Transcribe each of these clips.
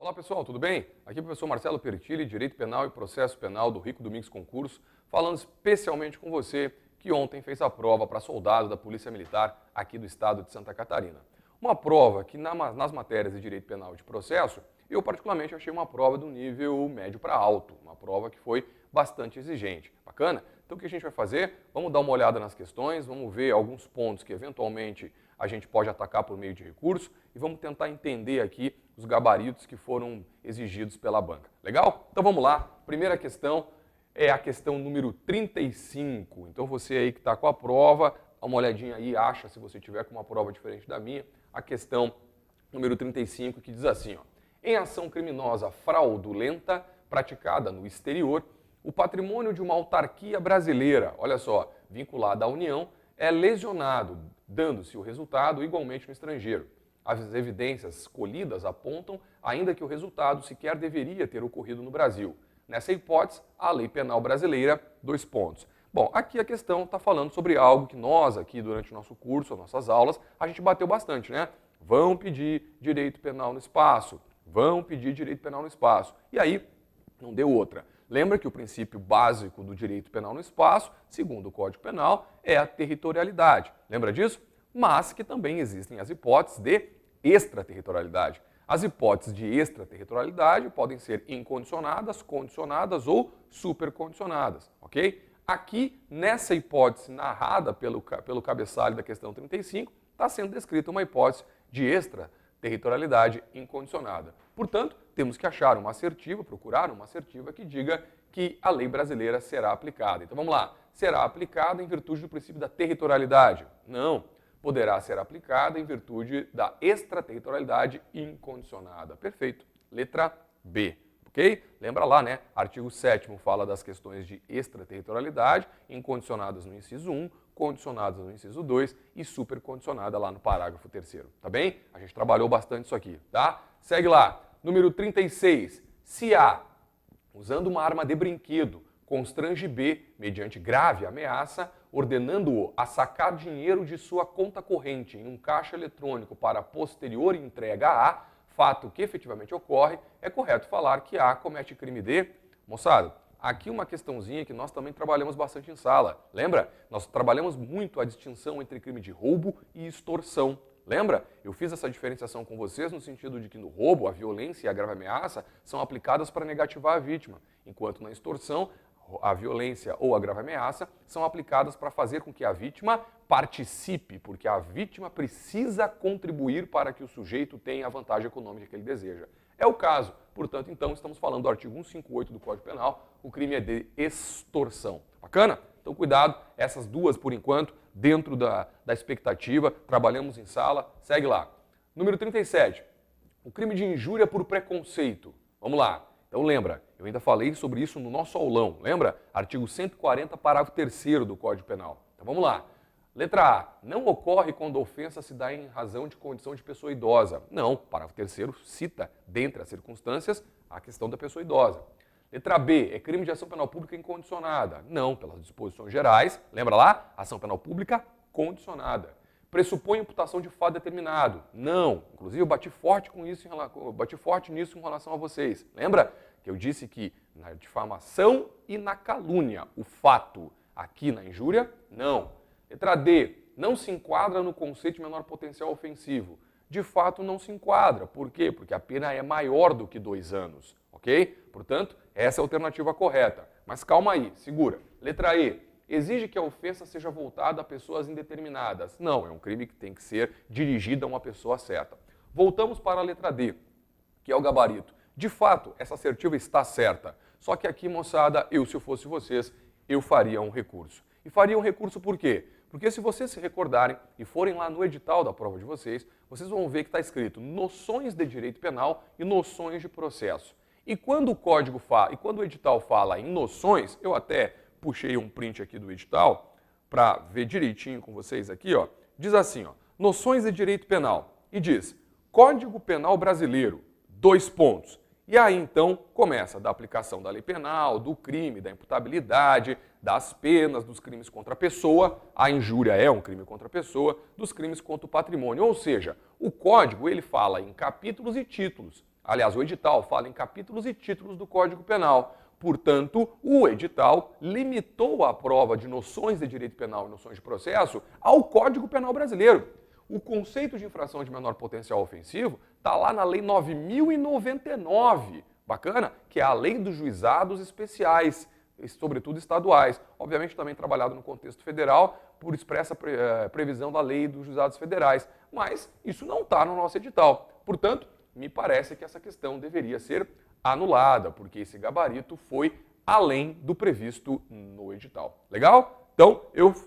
Olá pessoal, tudo bem? Aqui é o professor Marcelo Pertilli, Direito Penal e Processo Penal do Rico Domingos Concurso, falando especialmente com você que ontem fez a prova para soldado da Polícia Militar aqui do estado de Santa Catarina. Uma prova que nas matérias de Direito Penal e de Processo, eu particularmente achei uma prova do nível médio para alto, uma prova que foi bastante exigente. Bacana? Então o que a gente vai fazer? Vamos dar uma olhada nas questões, vamos ver alguns pontos que eventualmente a gente pode atacar por meio de recurso e vamos tentar entender aqui os gabaritos que foram exigidos pela banca. Legal? Então vamos lá. Primeira questão é a questão número 35. Então você aí que está com a prova, dá uma olhadinha aí, acha se você tiver com uma prova diferente da minha, a questão número 35 que diz assim, ó: em ação criminosa fraudulenta praticada no exterior, o patrimônio de uma autarquia brasileira, olha só, vinculada à União, é lesionado, dando-se o resultado igualmente no estrangeiro. As evidências colhidas apontam ainda que o resultado sequer deveria ter ocorrido no Brasil. Nessa hipótese, a lei penal brasileira, 2 pontos. Bom, aqui a questão está falando sobre algo que nós aqui durante o nosso curso, as nossas aulas, a gente bateu bastante, né? Vão pedir direito penal no espaço, vão pedir direito penal no espaço. E aí, não deu outra. Lembra que o princípio básico do direito penal no espaço, segundo o Código Penal, é a territorialidade. Lembra disso? Mas que também existem as hipóteses de extraterritorialidade. As hipóteses de extraterritorialidade podem ser incondicionadas, condicionadas ou supercondicionadas, ok? Aqui, nessa hipótese narrada pelo cabeçalho da questão 35, está sendo descrita uma hipótese de extraterritorialidade incondicionada. Portanto, temos que achar uma assertiva, procurar uma assertiva que diga que a lei brasileira será aplicada. Então vamos lá. Será aplicada em virtude do princípio da territorialidade? Não. Poderá ser aplicada em virtude da extraterritorialidade incondicionada. Perfeito. Letra B. Ok? Lembra lá, né? Artigo 7º fala das questões de extraterritorialidade, incondicionadas no inciso 1, condicionadas no inciso 2 e supercondicionada lá no parágrafo 3º. Tá bem? A gente trabalhou bastante isso aqui, tá? Segue lá. Número 36. Se A, usando uma arma de brinquedo, constrange B, mediante grave ameaça, ordenando-o a sacar dinheiro de sua conta corrente em um caixa eletrônico para posterior entrega a A, fato que efetivamente ocorre, é correto falar que A comete crime de... Moçada, aqui uma questãozinha que nós também trabalhamos bastante em sala. Lembra? Nós trabalhamos muito a distinção entre crime de roubo e extorsão. Lembra? Eu fiz essa diferenciação com vocês no sentido de que no roubo, a violência e a grave ameaça são aplicadas para negativar a vítima, enquanto na extorsão, a violência ou a grave ameaça são aplicadas para fazer com que a vítima participe, porque a vítima precisa contribuir para que o sujeito tenha a vantagem econômica que ele deseja. É o caso. Portanto, então, estamos falando do artigo 158 do Código Penal, o crime é de extorsão. Bacana? Então, cuidado, essas duas, por enquanto, dentro da expectativa, trabalhamos em sala, segue lá. Número 37, o crime de injúria por preconceito. Vamos lá. Então lembra, eu ainda falei sobre isso no nosso aulão, lembra? Artigo 140, parágrafo 3º do Código Penal. Então vamos lá. Letra A, não ocorre quando a ofensa se dá em razão de condição de pessoa idosa. Não, parágrafo 3º cita, dentre as circunstâncias, a questão da pessoa idosa. Letra B, é crime de ação penal pública incondicionada. Não, pelas disposições gerais, lembra lá? Ação penal pública condicionada. Pressupõe imputação de fato determinado. Não. Inclusive, eu bati forte nisso em relação a vocês. Lembra que eu disse que na difamação e na calúnia, o fato, aqui na injúria, não. Letra D, não se enquadra no conceito de menor potencial ofensivo. De fato, não se enquadra. Por quê? Porque a pena é maior do que 2 anos. Ok? Portanto, essa é a alternativa correta. Mas calma aí, segura. Letra E, exige que a ofensa seja voltada a pessoas indeterminadas. Não, é um crime que tem que ser dirigido a uma pessoa certa. Voltamos para a letra D, que é o gabarito. De fato, essa assertiva está certa. Só que aqui, moçada, se eu fosse vocês, eu faria um recurso. E faria um recurso por quê? Porque se vocês se recordarem e forem lá no edital da prova de vocês, vocês vão ver que está escrito noções de direito penal e noções de processo. E quando o edital fala em noções, eu até puxei um print aqui do edital para ver direitinho com vocês aqui, ó. Diz assim, ó, noções de direito penal. E diz, Código Penal Brasileiro, 2 pontos. E aí, então, começa da aplicação da lei penal, do crime, da imputabilidade, das penas, dos crimes contra a pessoa, a injúria é um crime contra a pessoa, dos crimes contra o patrimônio. Ou seja, o código ele fala em capítulos e títulos. Aliás, o edital fala em capítulos e títulos do Código Penal. Portanto, o edital limitou a prova de noções de direito penal e noções de processo ao Código Penal brasileiro. O conceito de infração de menor potencial ofensivo está lá na Lei 9.099, bacana? Que é a Lei dos Juizados Especiais, sobretudo estaduais. Obviamente também trabalhado no contexto federal por expressa previsão da Lei dos Juizados Federais. Mas isso não está no nosso edital. Portanto, me parece que essa questão deveria ser anulada, porque esse gabarito foi além do previsto no edital. Legal? Então,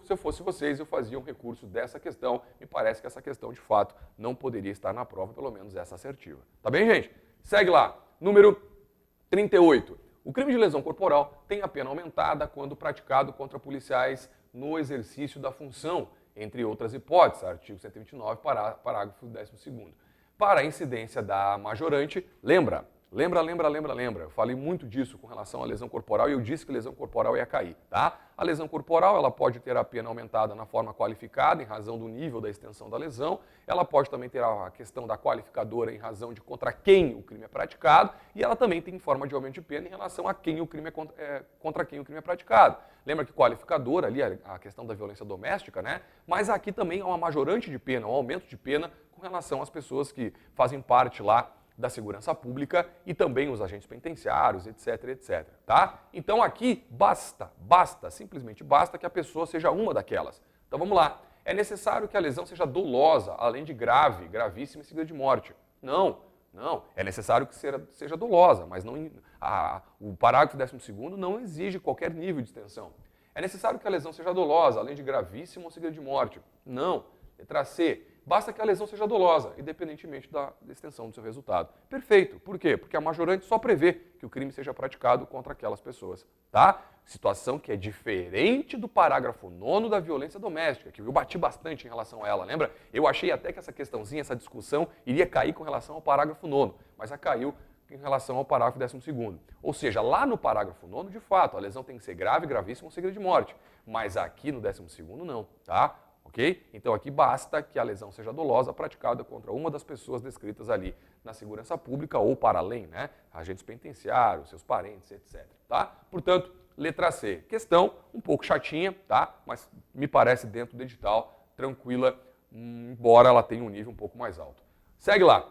se eu fosse vocês, eu fazia um recurso dessa questão. Me parece que essa questão, de fato, não poderia estar na prova, pelo menos essa assertiva. Tá bem, gente? Segue lá. Número 38. O crime de lesão corporal tem a pena aumentada quando praticado contra policiais no exercício da função, entre outras hipóteses, artigo 129, parágrafo 12º. Para a incidência da majorante, lembra, eu falei muito disso com relação à lesão corporal e eu disse que lesão corporal ia cair, tá? A lesão corporal, ela pode ter a pena aumentada na forma qualificada, em razão do nível da extensão da lesão, ela pode também ter a questão da qualificadora em razão de contra quem o crime é praticado e ela também tem forma de aumento de pena em relação a quem o crime contra quem o crime é praticado. Lembra que qualificadora ali, a questão da violência doméstica, né? Mas aqui também há uma majorante de pena, um aumento de pena com relação às pessoas que fazem parte lá da segurança pública e também os agentes penitenciários, etc. Tá? Então aqui simplesmente basta que a pessoa seja uma daquelas. Então vamos lá. É necessário que a lesão seja dolosa, além de grave, gravíssima e seguida de morte. Não. É necessário que seja dolosa, mas o parágrafo 12º não exige qualquer nível de extensão. É necessário que a lesão seja dolosa, além de gravíssima ou seguida de morte. Não. Letra C. Basta que a lesão seja dolosa, independentemente da extensão do seu resultado. Perfeito. Por quê? Porque a majorante só prevê que o crime seja praticado contra aquelas pessoas, tá? Situação que é diferente do parágrafo 9º da violência doméstica, que eu bati bastante em relação a ela, lembra? Eu achei até que essa questãozinha, essa discussão, iria cair com relação ao parágrafo 9º, mas ela caiu em relação ao parágrafo 12º. Ou seja, lá no parágrafo 9º, de fato, a lesão tem que ser grave, gravíssima ou seguida de morte. Mas aqui no 12º não, tá? Ok? Então aqui basta que a lesão seja dolosa praticada contra uma das pessoas descritas ali na segurança pública ou para além, né? Agentes penitenciários, seus parentes, etc. Tá? Portanto, letra C. Questão um pouco chatinha, tá? Mas me parece dentro do edital, tranquila, embora ela tenha um nível um pouco mais alto. Segue lá.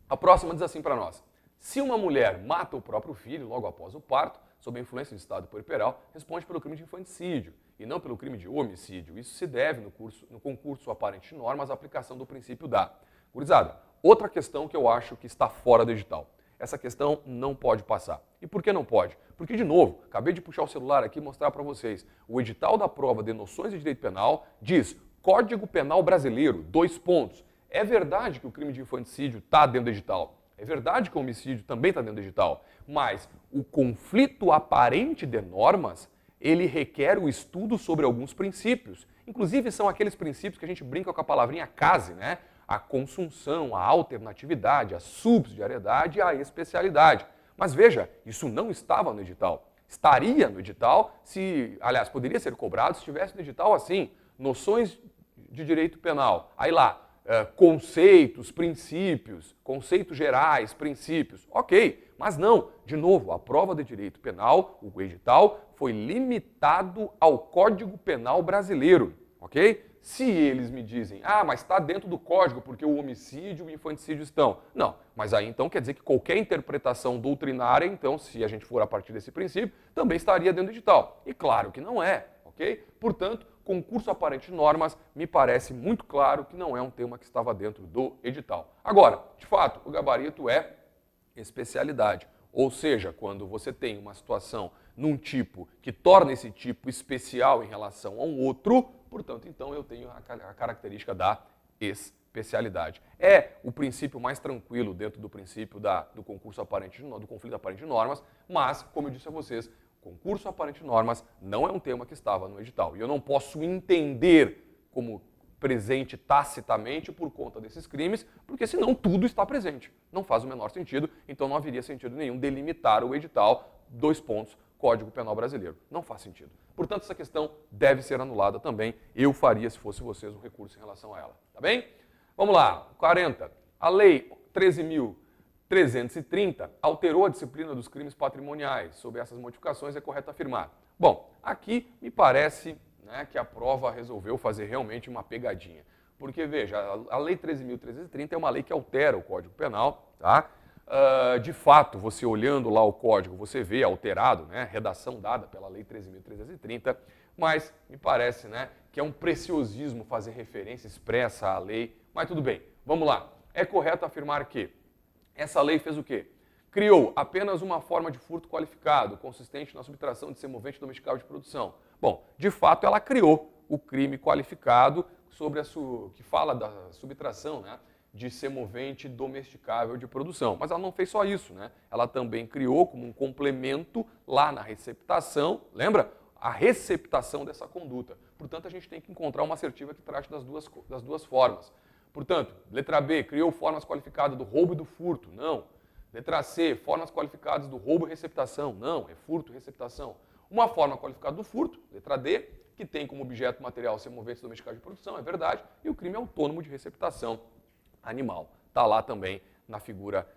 A próxima diz assim para nós. Se uma mulher mata o próprio filho logo após o parto, sob a influência do estado puerperal, responde pelo crime de infanticídio e não pelo crime de homicídio. Isso se deve, no concurso aparente de normas, à aplicação do princípio da... Gurizada, outra questão que eu acho que está fora do edital. Essa questão não pode passar. E por que não pode? Porque, de novo, acabei de puxar o celular aqui e mostrar para vocês. O edital da prova de noções de direito penal diz Código Penal Brasileiro, 2 pontos. É verdade que o crime de infanticídio está dentro do edital. É verdade que o homicídio também está dentro do edital. Mas o conflito aparente de normas, ele requer o estudo sobre alguns princípios. Inclusive, são aqueles princípios que a gente brinca com a palavrinha case, né? A consunção, a alternatividade, a subsidiariedade e a especialidade. Mas veja, isso não estava no edital. Estaria no edital aliás, poderia ser cobrado se estivesse no edital assim, noções de direito penal. Aí lá, conceitos, princípios, conceitos gerais, princípios. Ok, mas não. De novo, a prova de direito penal, o edital, foi limitado ao Código Penal Brasileiro. Ok? Se eles me dizem, mas está dentro do código porque o homicídio e o infanticídio estão. Não, mas aí então quer dizer que qualquer interpretação doutrinária, então, se a gente for a partir desse princípio, também estaria dentro do edital. E claro que não é, ok? Portanto, concurso aparente de normas me parece muito claro que não é um tema que estava dentro do edital. Agora, de fato, o gabarito é especialidade. Ou seja, quando você tem uma situação num tipo que torna esse tipo especial em relação a um outro, portanto, então eu tenho a característica da especialidade. É o princípio mais tranquilo dentro do princípio do concurso aparente do conflito aparente de normas, mas, como eu disse a vocês, concurso aparente de normas não é um tema que estava no edital. E eu não posso entender como presente tacitamente por conta desses crimes, porque senão tudo está presente. Não faz o menor sentido, então não haveria sentido nenhum delimitar o edital, 2 pontos, Código Penal Brasileiro. Não faz sentido. Portanto, essa questão deve ser anulada também. Eu faria, se fosse vocês, um recurso em relação a ela. Tá bem? Vamos lá. 40. A Lei 13.300 330 alterou a disciplina dos crimes patrimoniais. Sob essas modificações, é correto afirmar. Bom, aqui me parece, né, que a prova resolveu fazer realmente uma pegadinha. Porque, veja, a Lei 13.330 é uma lei que altera o Código Penal, tá? De fato, você olhando lá o código, você vê alterado, né, redação dada pela Lei 13.330, mas me parece, né, que é um preciosismo fazer referência expressa à lei. Mas tudo bem, vamos lá. É correto afirmar que essa lei fez o quê? Criou apenas uma forma de furto qualificado, consistente na subtração de semovente domesticável de produção. Bom, de fato, ela criou o crime qualificado sobre que fala da subtração, né, de semovente domesticável de produção. Mas ela não fez só isso, né? Ela também criou como um complemento lá na receptação, lembra? A receptação dessa conduta. Portanto, a gente tem que encontrar uma assertiva que trate das duas formas. Portanto, letra B, criou formas qualificadas do roubo e do furto. Não. Letra C, formas qualificadas do roubo e receptação. Não, é furto e receptação. Uma forma qualificada do furto, letra D, que tem como objeto material semoventes domesticados de produção, é verdade, e o crime autônomo de receptação animal. Está lá também na figura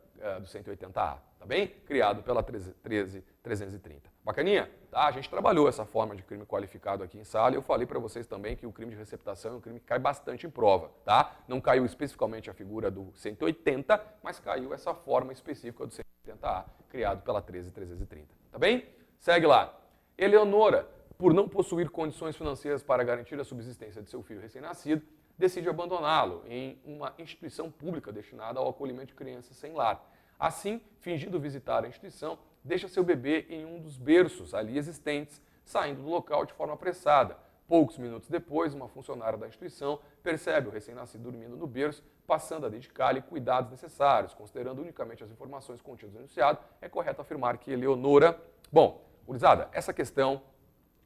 do 180A, tá bem? Criado pela 13.330. Bacaninha? Tá? A gente trabalhou essa forma de crime qualificado aqui em sala e eu falei para vocês também que o crime de receptação é um crime que cai bastante em prova, tá? Não caiu especificamente a figura do 180, mas caiu essa forma específica do 180A, criado pela 13.330, tá bem? Segue lá. Eleonora, por não possuir condições financeiras para garantir a subsistência de seu filho recém-nascido, decide abandoná-lo em uma instituição pública destinada ao acolhimento de crianças sem lar. Assim, fingindo visitar a instituição, deixa seu bebê em um dos berços ali existentes, saindo do local de forma apressada. Poucos minutos depois, uma funcionária da instituição percebe o recém-nascido dormindo no berço, passando a dedicar-lhe cuidados necessários. Considerando unicamente as informações contidas no enunciado, é correto afirmar que Eleonora... Bom, gurizada, essa questão,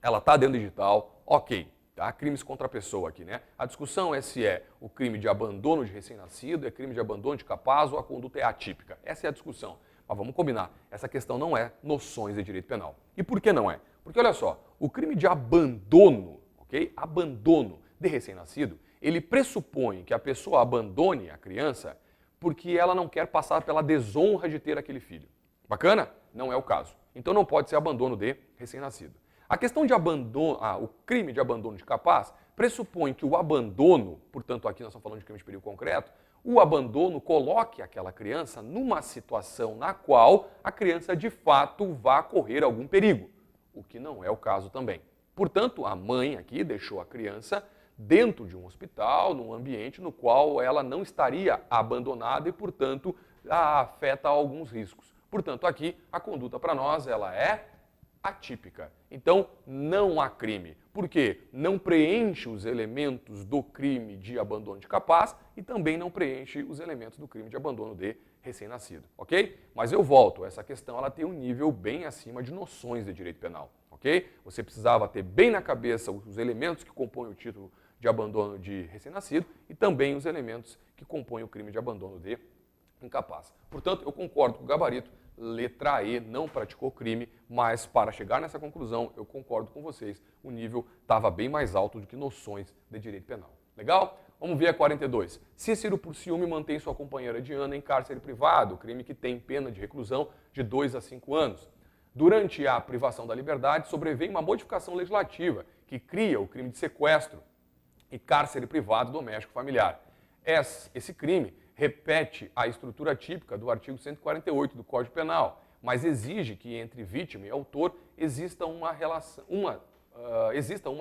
ela está dentro do edital, ok. Tá? Crimes contra a pessoa aqui, né? A discussão é se é o crime de abandono de recém-nascido, é crime de abandono de capaz ou a conduta é atípica. Essa é a discussão. Mas vamos combinar, essa questão não é noções de direito penal. E por que não é? Porque olha só, o crime de abandono, ok? Abandono de recém-nascido, ele pressupõe que a pessoa abandone a criança porque ela não quer passar pela desonra de ter aquele filho. Bacana? Não é o caso. Então não pode ser abandono de recém-nascido. A questão de abandono, o crime de abandono de capaz, pressupõe que o abandono, portanto aqui nós estamos falando de crime de perigo concreto, o abandono coloque aquela criança numa situação na qual a criança de fato vá correr algum perigo, o que não é o caso também. Portanto, a mãe aqui deixou a criança dentro de um hospital, num ambiente no qual ela não estaria abandonada e, portanto, afeta alguns riscos. Portanto, aqui a conduta para nós ela é atípica. Então, não há crime. Por quê? Não preenche os elementos do crime de abandono de capaz e também não preenche os elementos do crime de abandono de recém-nascido, ok? Mas eu volto, essa questão ela tem um nível bem acima de noções de direito penal, ok? Você precisava ter bem na cabeça os elementos que compõem o título de abandono de recém-nascido e também os elementos que compõem o crime de abandono de incapaz. Portanto, eu concordo com o gabarito, letra E não praticou crime, mas para chegar nessa conclusão, eu concordo com vocês, o nível estava bem mais alto do que noções de direito penal. Legal? Vamos ver a 42. Cícero, por ciúme, mantém sua companheira Diana em cárcere privado, crime que tem pena de reclusão de 2 a 5 anos. Durante a privação da liberdade, sobreveio uma modificação legislativa que cria o crime de sequestro e cárcere privado doméstico familiar. Esse crime repete a estrutura típica do artigo 148 do Código Penal, mas exige que entre vítima e autor exista uma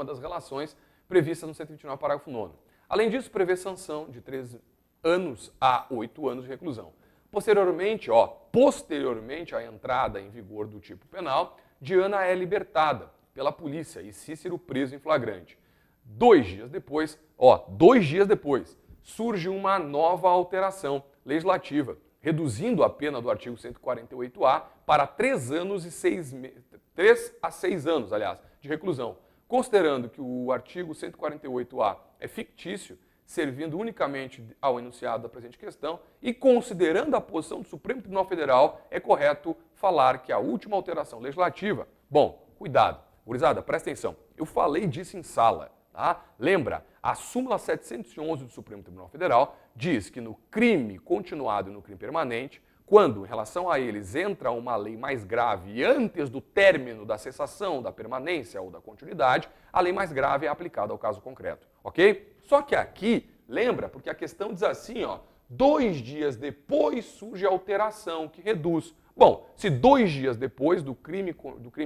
das relações previstas no 129, parágrafo 9º. Além disso, prevê sanção de 3 anos a 8 anos de reclusão. Posteriormente à entrada em vigor do tipo penal, Diana é libertada pela polícia e Cícero preso em flagrante. 2 dias depois, surge uma nova alteração legislativa, reduzindo a pena do artigo 148A para 3 a 6 anos, de reclusão, considerando que o artigo 148A é fictício, servindo unicamente ao enunciado da presente questão, e considerando a posição do Supremo Tribunal Federal, é correto falar que a última alteração legislativa... Bom, cuidado, gurizada, presta atenção, eu falei disso em sala. Tá? Lembra, a súmula 711 do Supremo Tribunal Federal diz que no crime continuado e no crime permanente, quando, em relação a eles, entra uma lei mais grave e antes do término da cessação, da permanência ou da continuidade, a lei mais grave é aplicada ao caso concreto, ok? Só que aqui, lembra, porque a questão diz assim, ó, 2 dias depois surge a alteração que reduz. Bom, se 2 dias depois do crime,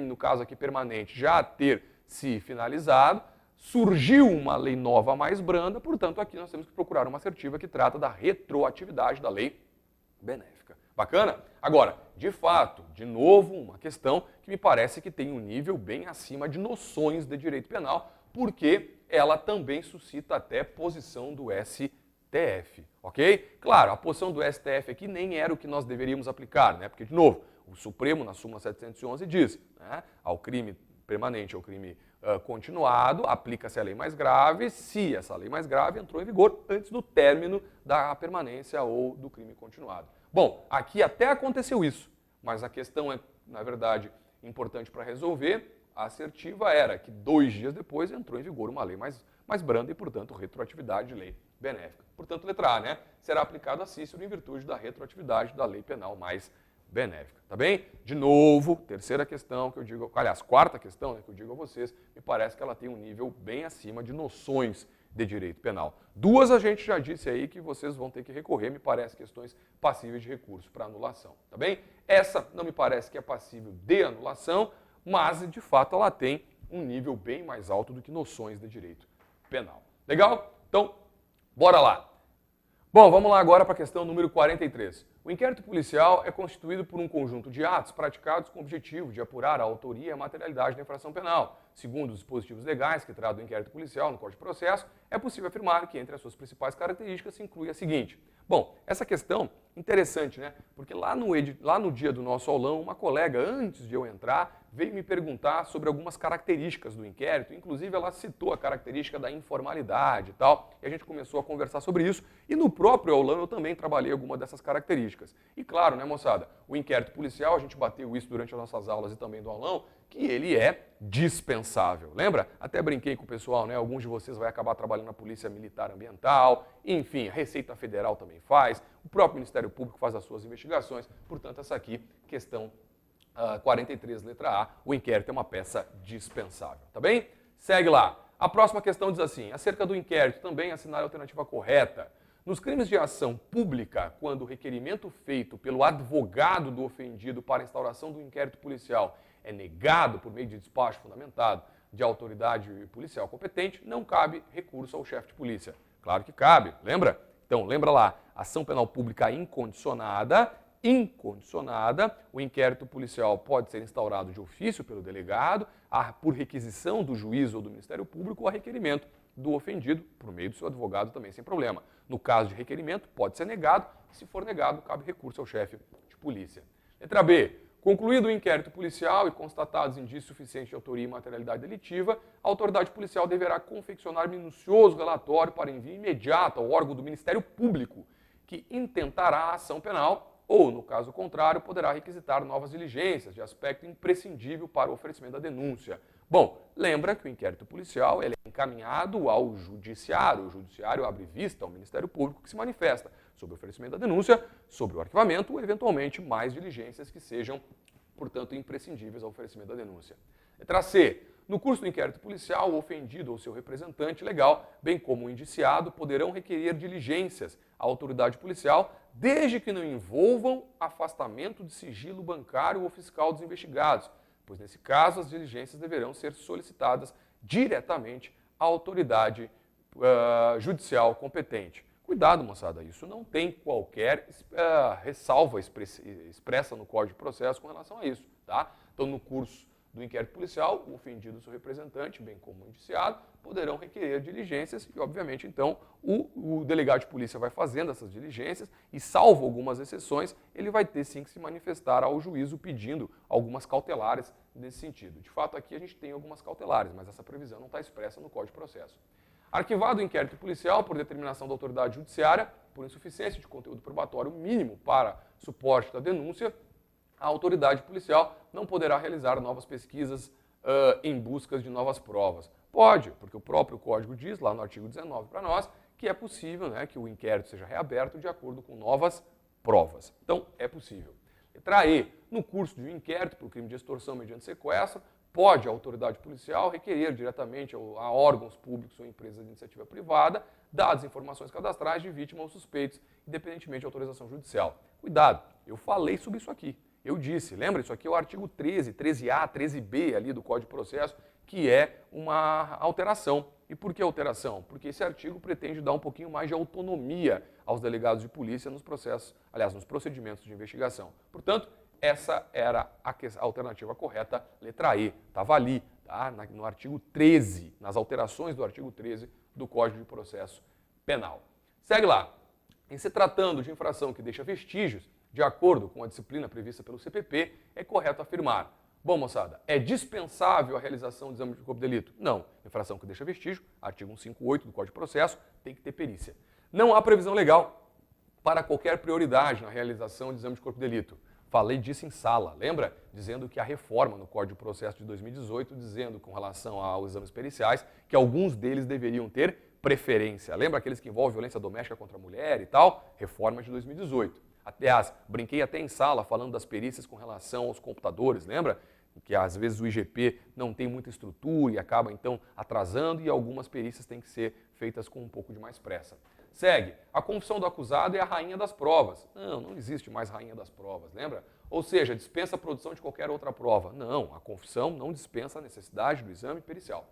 no caso aqui permanente, já ter se finalizado, surgiu uma lei nova mais branda, portanto aqui nós temos que procurar uma assertiva que trata da retroatividade da lei benéfica. Bacana? Agora, de fato, de novo, uma questão que me parece que tem um nível bem acima de noções de direito penal, porque ela também suscita até posição do STF, ok? Claro, a posição do STF aqui nem era o que nós deveríamos aplicar, né? Porque, de novo, o Supremo, na súmula 711, diz, né, ao crime permanente, ao crime continuado, aplica-se a lei mais grave se essa lei mais grave entrou em vigor antes do término da permanência ou do crime continuado. Bom, aqui até aconteceu isso, mas a questão é, na verdade, importante para resolver. A assertiva era que 2 dias depois entrou em vigor uma lei mais branda e, portanto, retroatividade de lei benéfica. Portanto, letra A, né? Será aplicado a Cícero em virtude da retroatividade da lei penal mais benéfica, tá bem? De novo, terceira questão que eu digo, aliás, quarta questão, né, que eu digo a vocês, me parece que ela tem um nível bem acima de noções de direito penal. 2 a gente já disse aí que vocês vão ter que recorrer, me parece, questões passíveis de recurso para anulação, tá bem? Essa não me parece que é passível de anulação, mas de fato ela tem um nível bem mais alto do que noções de direito penal. Legal? Então, bora lá. Bom, vamos lá agora para a questão número 43. O inquérito policial é constituído por um conjunto de atos praticados com o objetivo de apurar a autoria e a materialidade da infração penal. Segundo os dispositivos legais que tratam do inquérito policial no Código de Processo, é possível afirmar que entre as suas principais características se inclui a seguinte. Bom, essa questão, interessante, né? Porque lá no dia do nosso aulão, uma colega, antes de eu entrar, veio me perguntar sobre algumas características do inquérito, inclusive ela citou a característica da informalidade e tal, e a gente começou a conversar sobre isso, e no próprio aulão eu também trabalhei alguma dessas características. E claro, né, moçada, o inquérito policial, a gente bateu isso durante as nossas aulas e também do aulão, que ele é dispensável. Lembra? Até brinquei com o pessoal, né? Alguns de vocês vão acabar trabalhando na Polícia Militar Ambiental, enfim, a Receita Federal também faz, o próprio Ministério Público faz as suas investigações, portanto, essa aqui, questão 43, letra A, o inquérito é uma peça dispensável, tá bem? Segue lá. A próxima questão diz assim, acerca do inquérito, também assinar a alternativa correta. Nos crimes de ação pública, quando o requerimento feito pelo advogado do ofendido para a instauração do inquérito policial é negado por meio de despacho fundamentado de autoridade policial competente, não cabe recurso ao chefe de polícia. Claro que cabe, lembra? Então, lembra lá, ação penal pública incondicionada, o inquérito policial pode ser instaurado de ofício pelo delegado, por requisição do juiz ou do Ministério Público, ou a requerimento do ofendido, por meio do seu advogado também sem problema. No caso de requerimento, pode ser negado, e se for negado, cabe recurso ao chefe de polícia. Letra B. Concluído o inquérito policial e constatados indícios suficientes de autoria e materialidade delitiva, a autoridade policial deverá confeccionar minucioso relatório para envio imediato ao órgão do Ministério Público, que intentará a ação penal ou, no caso contrário, poderá requisitar novas diligências de aspecto imprescindível para o oferecimento da denúncia. Bom, lembra que o inquérito policial ele é encaminhado ao judiciário. O judiciário abre vista ao Ministério Público que se manifesta sobre o oferecimento da denúncia, sobre o arquivamento ou, eventualmente, mais diligências que sejam, portanto, imprescindíveis ao oferecimento da denúncia. Letra C. No curso do inquérito policial, o ofendido ou seu representante legal, bem como o indiciado, poderão requerer diligências à autoridade policial, desde que não envolvam afastamento de sigilo bancário ou fiscal dos investigados, pois, nesse caso, as diligências deverão ser solicitadas diretamente à autoridade judicial competente. Cuidado, moçada, isso não tem qualquer ressalva expressa no Código de Processo com relação a isso, tá? Então, no curso do inquérito policial, o ofendido e seu representante, bem como o indiciado, poderão requerer diligências e, obviamente, então, o delegado de polícia vai fazendo essas diligências e, salvo algumas exceções, ele vai ter sim que se manifestar ao juízo pedindo algumas cautelares nesse sentido. De fato, aqui a gente tem algumas cautelares, mas essa previsão não está expressa no Código de Processo. Arquivado o inquérito policial por determinação da autoridade judiciária, por insuficiência de conteúdo probatório mínimo para suporte da denúncia, a autoridade policial não poderá realizar novas pesquisas em busca de novas provas. Pode, porque o próprio Código diz, lá no artigo 19 para nós, que é possível, né, que o inquérito seja reaberto de acordo com novas provas. Então, é possível. Letra E. No curso de um inquérito por crime de extorsão mediante sequestro, pode a autoridade policial requerer diretamente a órgãos públicos ou empresas de iniciativa privada dadas informações cadastrais de vítima ou suspeitos, independentemente de autorização judicial. Cuidado, eu falei sobre isso aqui. Eu disse, lembra? Isso aqui é o artigo 13, 13A, 13B ali do Código de Processo, que é uma alteração. E por que alteração? Porque esse artigo pretende dar um pouquinho mais de autonomia aos delegados de polícia nos processos, aliás, nos procedimentos de investigação. Portanto, essa era a alternativa correta, letra E. Estava ali, tá? No artigo 13, nas alterações do artigo 13 do Código de Processo Penal. Segue lá. Em se tratando de infração que deixa vestígios, de acordo com a disciplina prevista pelo CPP, é correto afirmar: bom, moçada, é dispensável a realização de exame de corpo de delito? Não. Infração que deixa vestígio, artigo 158 do Código de Processo, tem que ter perícia. Não há previsão legal para qualquer prioridade na realização de exame de corpo de delito. Falei disso em sala, lembra? Dizendo que a reforma no Código de Processo de 2018, dizendo com relação aos exames periciais, que alguns deles deveriam ter preferência. Lembra aqueles que envolvem violência doméstica contra a mulher e tal? Reforma de 2018. Aliás, brinquei até em sala falando das perícias com relação aos computadores, lembra? Que às vezes o IGP não tem muita estrutura e acaba então atrasando e algumas perícias têm que ser feitas com um pouco de mais pressa. Segue. A confissão do acusado é a rainha das provas. Não existe mais rainha das provas, lembra? Ou seja, dispensa a produção de qualquer outra prova. Não, a confissão não dispensa a necessidade do exame pericial.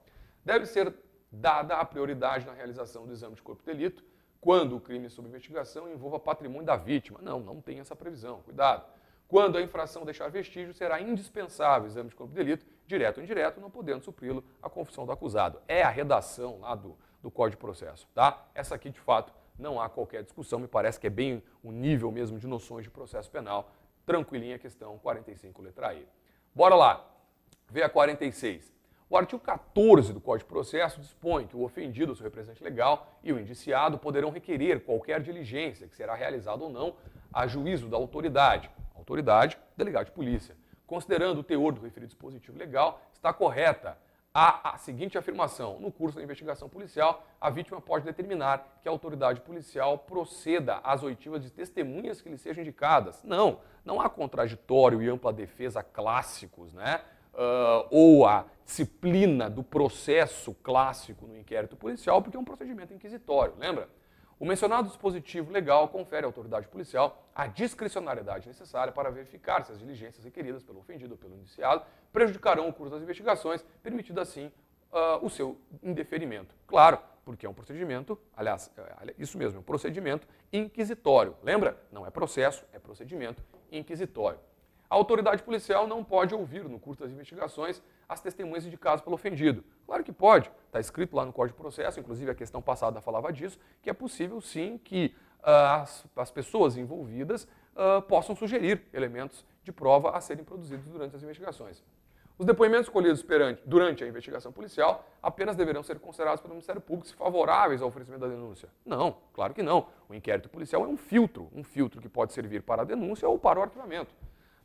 Deve ser dada a prioridade na realização do exame de corpo de delito quando o crime sob investigação envolva patrimônio da vítima. Não tem essa previsão, cuidado. Quando a infração deixar vestígio, será indispensável o exame de corpo de delito, direto ou indireto, não podendo supri-lo a confissão do acusado. É a redação lá do Código de Processo, tá? Essa aqui, de fato, não há qualquer discussão, me parece que é bem o nível mesmo de noções de processo penal. Tranquilinha a questão 45, letra E. Bora lá, ver a 46. O artigo 14 do Código de Processo dispõe que o ofendido, seu representante legal e o indiciado poderão requerer qualquer diligência que será realizada ou não a juízo da autoridade. Autoridade, delegado de polícia. Considerando o teor do referido dispositivo legal, está correta a seguinte afirmação: no curso da investigação policial, a vítima pode determinar que a autoridade policial proceda às oitivas de testemunhas que lhe sejam indicadas. Não há contraditório e ampla defesa clássicos, né? Ou a disciplina do processo clássico no inquérito policial, porque é um procedimento inquisitório, lembra? O mencionado dispositivo legal confere à autoridade policial a discricionariedade necessária para verificar se as diligências requeridas pelo ofendido ou pelo indiciado prejudicarão o curso das investigações, permitindo assim o seu indeferimento. Claro, porque é um procedimento, aliás, isso mesmo, é um procedimento inquisitório. Lembra? Não é processo, é procedimento inquisitório. A autoridade policial não pode ouvir, no curso das investigações, as testemunhas indicadas pelo ofendido. Claro que pode, está escrito lá no Código de Processo, inclusive a questão passada falava disso, que é possível sim que as pessoas envolvidas possam sugerir elementos de prova a serem produzidos durante as investigações. Os depoimentos colhidos durante a investigação policial apenas deverão ser considerados pelo Ministério Público se favoráveis ao oferecimento da denúncia. Não, claro que não. O inquérito policial é um filtro que pode servir para a denúncia ou para o arquivamento.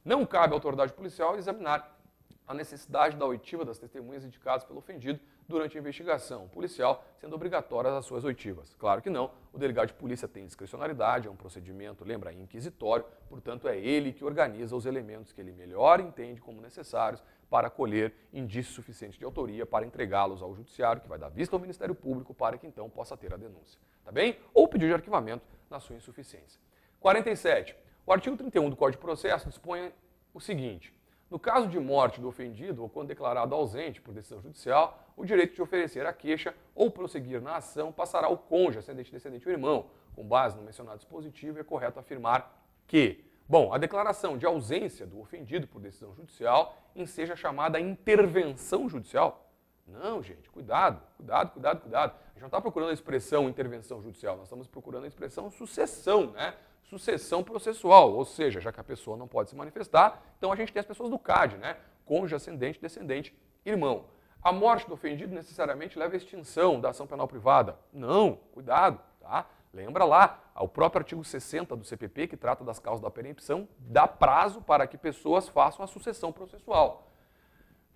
Não cabe à autoridade policial examinar a necessidade da oitiva das testemunhas indicadas pelo ofendido durante a investigação policial, sendo obrigatórias as suas oitivas. Claro que não, o delegado de polícia tem discricionariedade, é um procedimento, lembra, inquisitório, portanto é ele que organiza os elementos que ele melhor entende como necessários para colher indícios suficientes de autoria para entregá-los ao judiciário, que vai dar vista ao Ministério Público para que então possa ter a denúncia. Tá bem? Ou pedir de arquivamento na sua insuficiência. 47. O artigo 31 do Código de Processo dispõe o seguinte: no caso de morte do ofendido ou quando declarado ausente por decisão judicial, o direito de oferecer a queixa ou prosseguir na ação passará ao cônjuge, ascendente, descendente ou irmão. Com base no mencionado dispositivo, é correto afirmar que, a declaração de ausência do ofendido por decisão judicial enseja a chamada intervenção judicial. Não, gente, cuidado. A gente não está procurando a expressão intervenção judicial, nós estamos procurando a expressão sucessão, né? Sucessão processual, ou seja, já que a pessoa não pode se manifestar, então a gente tem as pessoas do CAD, né? Cônjuge, ascendente, descendente, irmão. A morte do ofendido necessariamente leva à extinção da ação penal privada? Não, cuidado, tá? Lembra lá, o próprio artigo 60 do CPP, que trata das causas da perempção, dá prazo para que pessoas façam a sucessão processual.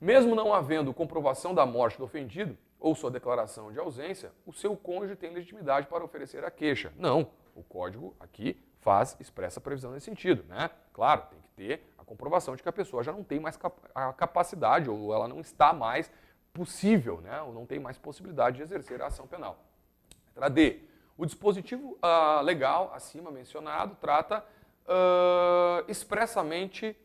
Mesmo não havendo comprovação da morte do ofendido ou sua declaração de ausência, o seu cônjuge tem legitimidade para oferecer a queixa. Não, o Código aqui faz expressa previsão nesse sentido, né? Claro, tem que ter a comprovação de que a pessoa já não tem mais a capacidade ou ela não está mais possível, né? Ou não tem mais possibilidade de exercer a ação penal. Letra D. O dispositivo legal acima mencionado trata expressamente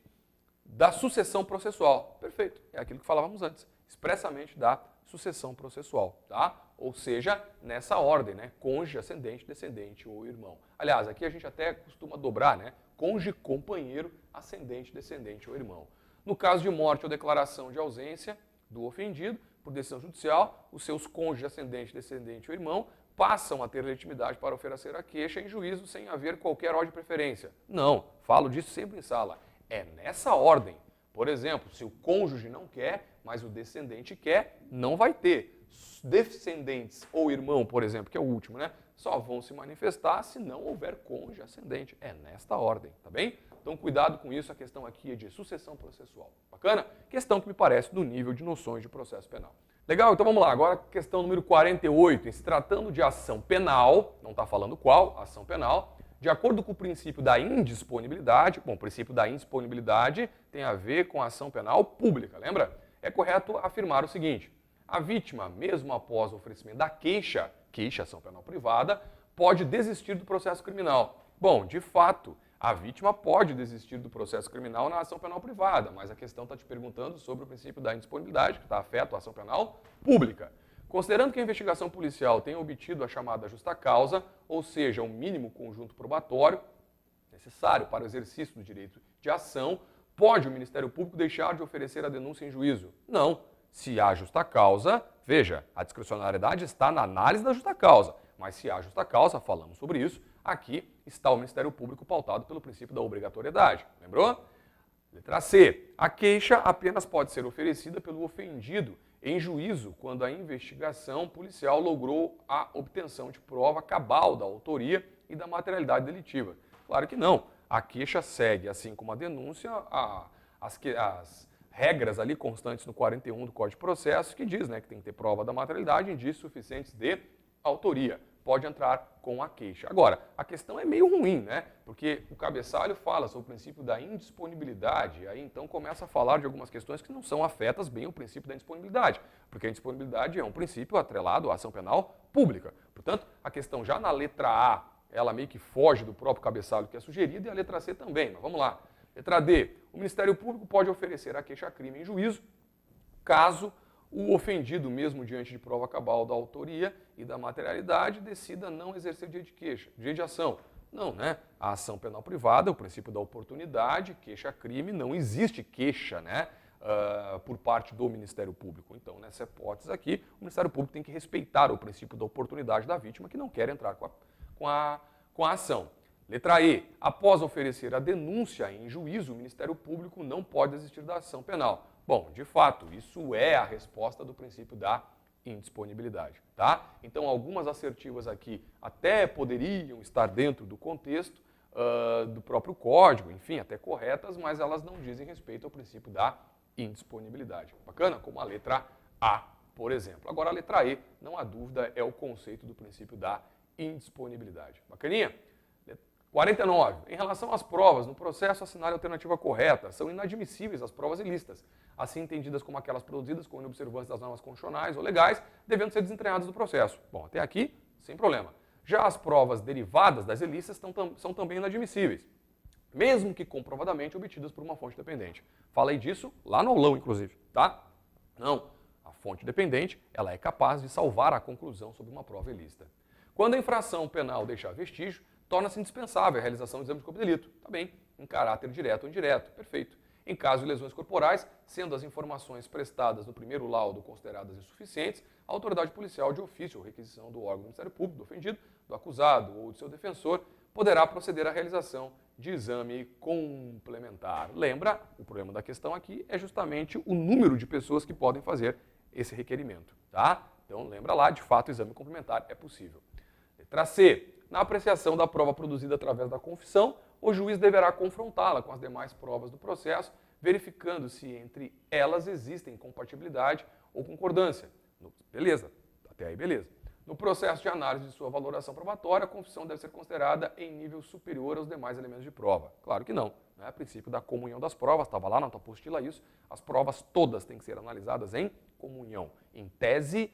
da sucessão processual. Perfeito, é aquilo que falávamos antes. Expressamente da sucessão processual, tá? Ou seja, nessa ordem, né? Cônjuge, ascendente, descendente ou irmão. Aliás, aqui a gente até costuma dobrar, né? Cônjuge, companheiro, ascendente, descendente ou irmão. No caso de morte ou declaração de ausência do ofendido, por decisão judicial, os seus cônjuges, ascendente, descendente ou irmão passam a ter legitimidade para oferecer a queixa em juízo sem haver qualquer ordem de preferência. Não, falo disso sempre em sala. É nessa ordem. Por exemplo, se o cônjuge não quer, mas o descendente quer, não vai ter. Descendentes ou irmão, por exemplo, que é o último, né? Só vão se manifestar se não houver cônjuge ascendente. É nesta ordem, tá bem? Então, cuidado com isso, a questão aqui é de sucessão processual. Bacana? Questão que me parece do nível de noções de processo penal. Legal? Então vamos lá. Agora, questão número 48. Em se tratando de ação penal, não está falando qual, ação penal, de acordo com o princípio da indisponibilidade, bom, o princípio da indisponibilidade tem a ver com a ação penal pública, lembra? É correto afirmar o seguinte: a vítima, mesmo após o oferecimento da queixa, ação penal privada, pode desistir do processo criminal. Bom, de fato, a vítima pode desistir do processo criminal na ação penal privada, mas a questão está te perguntando sobre o princípio da indisponibilidade, que está afeto à ação penal pública. Considerando que a investigação policial tenha obtido a chamada justa causa, ou seja, o mínimo conjunto probatório necessário para o exercício do direito de ação, pode o Ministério Público deixar de oferecer a denúncia em juízo? Não. Se há justa causa, veja, a discricionariedade está na análise da justa causa, mas se há justa causa, falamos sobre isso, aqui está o Ministério Público pautado pelo princípio da obrigatoriedade. Lembrou? Letra C. A queixa apenas pode ser oferecida pelo ofendido em juízo quando a investigação policial logrou a obtenção de prova cabal da autoria e da materialidade delitiva. Claro que não. A queixa segue, assim como a denúncia, as regras ali constantes no 41 do Código de Processo, que diz, né, que tem que ter prova da materialidade e indícios suficientes de autoria. Pode entrar com a queixa. Agora, a questão é meio ruim, né? Porque o cabeçalho fala sobre o princípio da indisponibilidade, aí então começa a falar de algumas questões que não são afetas bem ao princípio da indisponibilidade, porque a indisponibilidade é um princípio atrelado à ação penal pública. Portanto, a questão já na letra A, ela meio que foge do próprio cabeçalho que é sugerido, e a letra C também, mas vamos lá. Letra D, o Ministério Público pode oferecer a queixa-crime em juízo, caso o ofendido, mesmo diante de prova cabal da autoria e da materialidade, decida não exercer direito de queixa, direito de ação. Não, né? A ação penal privada, o princípio da oportunidade, queixa-crime, não existe queixa, né? Por parte do Ministério Público. Então, nessa hipótese aqui, o Ministério Público tem que respeitar o princípio da oportunidade da vítima que não quer entrar com a ação. Letra E. Após oferecer a denúncia em juízo, o Ministério Público não pode desistir da ação penal. Bom, de fato, isso é a resposta do princípio da indisponibilidade, tá? Então, algumas assertivas aqui até poderiam estar dentro do contexto do próprio código, enfim, até corretas, mas elas não dizem respeito ao princípio da indisponibilidade. Bacana? Como a letra A, por exemplo. Agora, a letra E, não há dúvida, é o conceito do princípio da indisponibilidade. Bacaninha? 49. Em relação às provas, no processo assinale a alternativa correta. São inadmissíveis as provas ilícitas, assim entendidas como aquelas produzidas com inobservância das normas constitucionais ou legais, devendo ser desentranhadas do processo. Bom, até aqui, sem problema. Já as provas derivadas das ilícitas são também inadmissíveis, mesmo que comprovadamente obtidas por uma fonte dependente. Falei disso lá no aulão, inclusive, tá? Não, a fonte dependente, ela é capaz de salvar a conclusão sobre uma prova ilícita. Quando a infração penal deixar vestígio, torna-se indispensável a realização do exame de corpo de delito. Tá bem, em caráter direto ou indireto, perfeito. Em caso de lesões corporais, sendo as informações prestadas no primeiro laudo consideradas insuficientes, a autoridade policial de ofício ou requisição do órgão do Ministério Público, do ofendido, do acusado ou de seu defensor, poderá proceder à realização de exame complementar. Lembra, o problema da questão aqui é justamente o número de pessoas que podem fazer esse requerimento, tá? Então lembra lá, de fato, o exame complementar é possível. Letra C. Na apreciação da prova produzida através da confissão, o juiz deverá confrontá-la com as demais provas do processo, verificando se entre elas existem compatibilidade ou concordância. Beleza, até aí beleza. No processo de análise de sua valoração probatória, a confissão deve ser considerada em nível superior aos demais elementos de prova. Claro que não. Né? Princípio da comunhão das provas, estava lá na tua apostila isso. As provas todas têm que ser analisadas em comunhão. Em tese,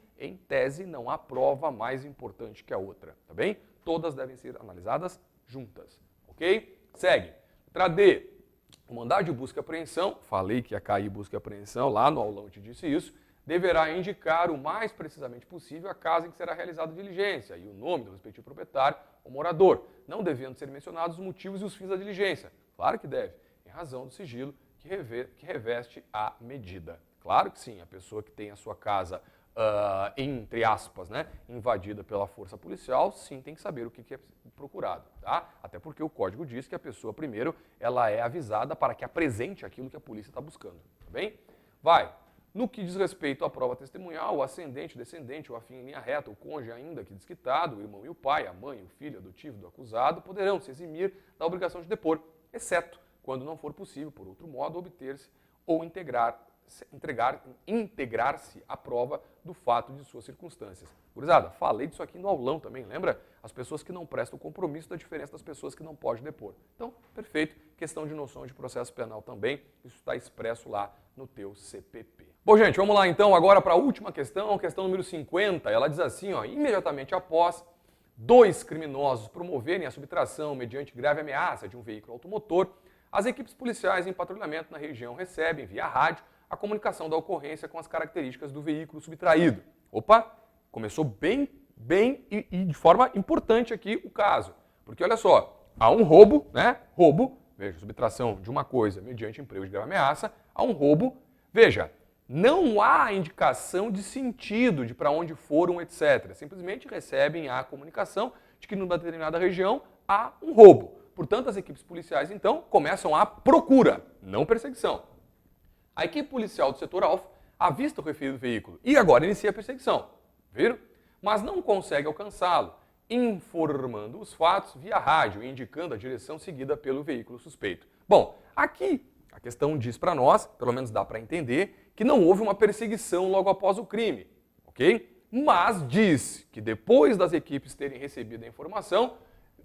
não há prova mais importante que a outra. Tá bem? Todas devem ser analisadas juntas. Ok? Segue. Letra D. O mandado de busca e apreensão, falei que ia cair busca e apreensão, lá no aulão eu te disse isso, deverá indicar o mais precisamente possível a casa em que será realizada a diligência e o nome do respectivo proprietário ou morador, não devendo ser mencionados os motivos e os fins da diligência. Claro que deve, em razão do sigilo que reveste a medida. Claro que sim, a pessoa que tem a sua casa, entre aspas, né, invadida pela força policial, sim tem que saber o que é procurado, tá? Até porque o código diz que a pessoa, primeiro, ela é avisada para que apresente aquilo que a polícia está buscando, tá bem? Vai! No que diz respeito à prova testemunhal, o ascendente, o descendente, o afim em linha reta, o cônjuge ainda que desquitado, o irmão e o pai, a mãe, o filho adotivo do acusado, poderão se eximir da obrigação de depor, exceto quando não for possível, por outro modo, obter-se ou integrar-se à prova do fato de suas circunstâncias. Gurizada, falei disso aqui no aulão também, lembra? As pessoas que não prestam compromisso da diferença das pessoas que não podem depor. Então, perfeito. Questão de noção de processo penal também, isso está expresso lá no teu CPP. Bom, gente, vamos lá então agora para a última questão, questão número 50. Ela diz assim, ó, imediatamente após 2 criminosos promoverem a subtração mediante grave ameaça de um veículo automotor, as equipes policiais em patrulhamento na região recebem, via rádio, a comunicação da ocorrência com as características do veículo subtraído. Opa, começou bem e de forma importante aqui o caso. Porque olha só, há um roubo, né? Roubo, veja, subtração de uma coisa mediante emprego de grave ameaça, há um roubo, veja, não há indicação de sentido de para onde foram, etc. Simplesmente recebem a comunicação de que numa determinada região há um roubo. Portanto, as equipes policiais, então, começam a procura, não perseguição. A equipe policial do setor alfa avista o referido veículo e agora inicia a perseguição, viram? Mas não consegue alcançá-lo, informando os fatos via rádio e indicando a direção seguida pelo veículo suspeito. Bom, aqui a questão diz para nós, pelo menos dá para entender, que não houve uma perseguição logo após o crime, ok? Mas diz que depois das equipes terem recebido a informação,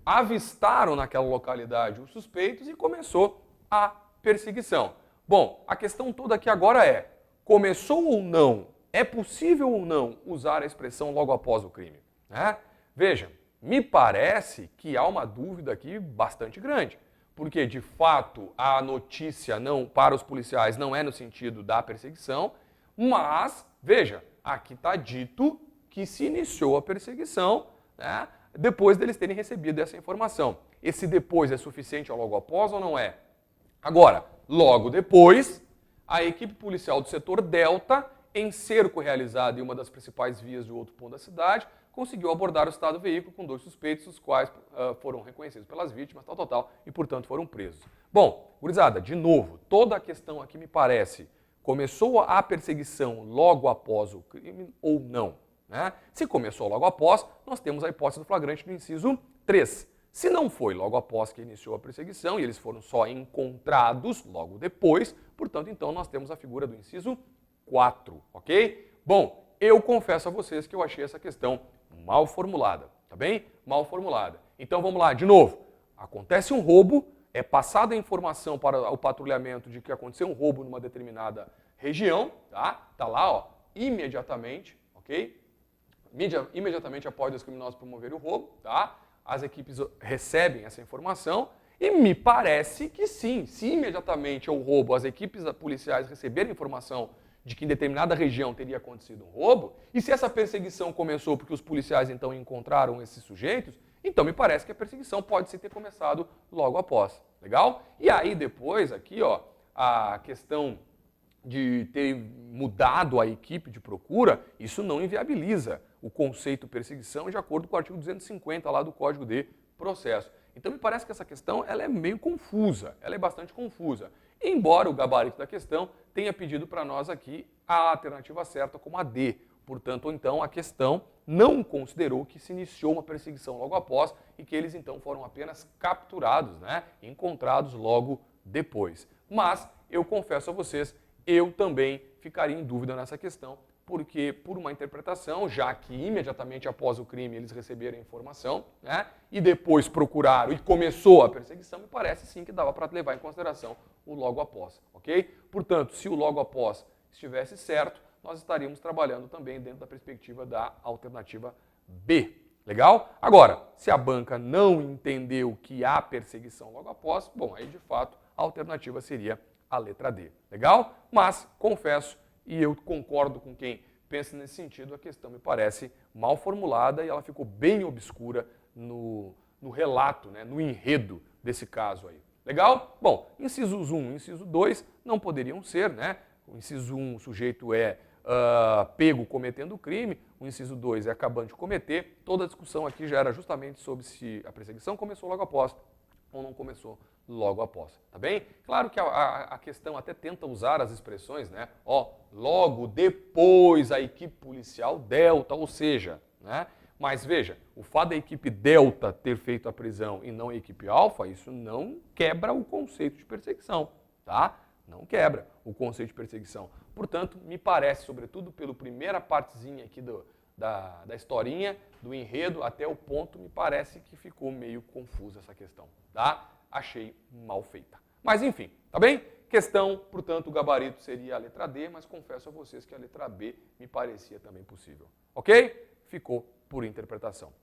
avistaram naquela localidade os suspeitos e começou a perseguição. Bom, a questão toda aqui agora é, começou ou não, é possível ou não usar a expressão logo após o crime? Né? Veja, me parece que há uma dúvida aqui bastante grande, porque de fato a notícia não para os policiais não é no sentido da perseguição, mas, veja, aqui está dito que se iniciou a perseguição, né, depois deles terem recebido essa informação. Esse depois é suficiente ao logo após ou não é? Agora, logo depois, a equipe policial do setor Delta, em cerco realizado em uma das principais vias de outro ponto da cidade, conseguiu abordar o estado do veículo com 2 suspeitos, os quais foram reconhecidos pelas vítimas, e, portanto, foram presos. Bom, gurizada, de novo, toda a questão aqui me parece, começou a perseguição logo após o crime ou não? Né? Se começou logo após, nós temos a hipótese do flagrante do inciso 3. Se não foi logo após que iniciou a perseguição e eles foram só encontrados logo depois, portanto, então, nós temos a figura do inciso 4, ok? Bom, eu confesso a vocês que eu achei essa questão mal formulada, tá bem? Mal formulada. Então, vamos lá, de novo. Acontece um roubo, é passada a informação para o patrulhamento de que aconteceu um roubo numa determinada região, tá? Tá lá, ó, imediatamente, ok? Imediatamente após os criminosos promoverem o roubo, tá? As equipes recebem essa informação e me parece que sim, se imediatamente ao roubo as equipes policiais receberem informação de que em determinada região teria acontecido um roubo, e se essa perseguição começou porque os policiais então encontraram esses sujeitos, então me parece que a perseguição pode ter começado logo após, legal? E aí depois aqui, ó, a questão de ter mudado a equipe de procura, isso não inviabiliza o conceito perseguição de acordo com o artigo 250 lá do Código de Processo. Então me parece que essa questão ela é meio confusa, ela é bastante confusa. Embora o gabarito da questão tenha pedido para nós aqui a alternativa certa como a D. Portanto, então, a questão não considerou que se iniciou uma perseguição logo após e que eles então foram apenas capturados, né? Encontrados logo depois. Mas eu confesso a vocês, eu também ficaria em dúvida nessa questão, porque por uma interpretação, já que imediatamente após o crime eles receberam a informação, né, e depois procuraram e começou a perseguição, me parece sim que dava para levar em consideração o logo após, ok? Portanto, se o logo após estivesse certo, nós estaríamos trabalhando também dentro da perspectiva da alternativa B. Legal? Agora, se a banca não entendeu que há perseguição logo após, bom, aí de fato a alternativa seria a letra D. Legal? Mas, confesso, e eu concordo com quem pensa nesse sentido, a questão me parece mal formulada e ela ficou bem obscura no relato, né, no enredo desse caso aí. Legal? Bom, incisos 1 e inciso 2 não poderiam ser, né? O inciso 1, o sujeito é pego cometendo o crime, o inciso 2 é acabando de cometer. Toda a discussão aqui já era justamente sobre se a perseguição começou logo após ou não começou logo após, tá bem? Claro que a questão até tenta usar as expressões, né? Ó, logo depois a equipe policial Delta, ou seja, né? Mas veja, o fato da equipe Delta ter feito a prisão e não a equipe Alfa, isso não quebra o conceito de perseguição, tá? Não quebra o conceito de perseguição. Portanto, me parece, sobretudo pela primeira partezinha aqui da historinha, do enredo até o ponto, me parece que ficou meio confusa essa questão, tá? Achei mal feita. Mas enfim, tá bem? Questão, portanto, o gabarito seria a letra D, mas confesso a vocês que a letra B me parecia também possível. Ok? Ficou por interpretação.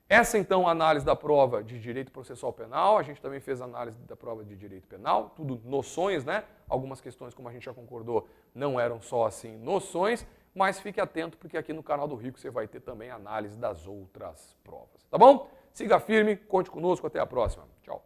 Essa, então, a análise da prova de direito processual penal. A gente também fez a análise da prova de direito penal, tudo noções, né? Algumas questões, como a gente já concordou, não eram só assim noções, mas fique atento, porque aqui no canal do Rico você vai ter também análise das outras provas. Tá bom? Siga firme, conte conosco, até a próxima. Tchau.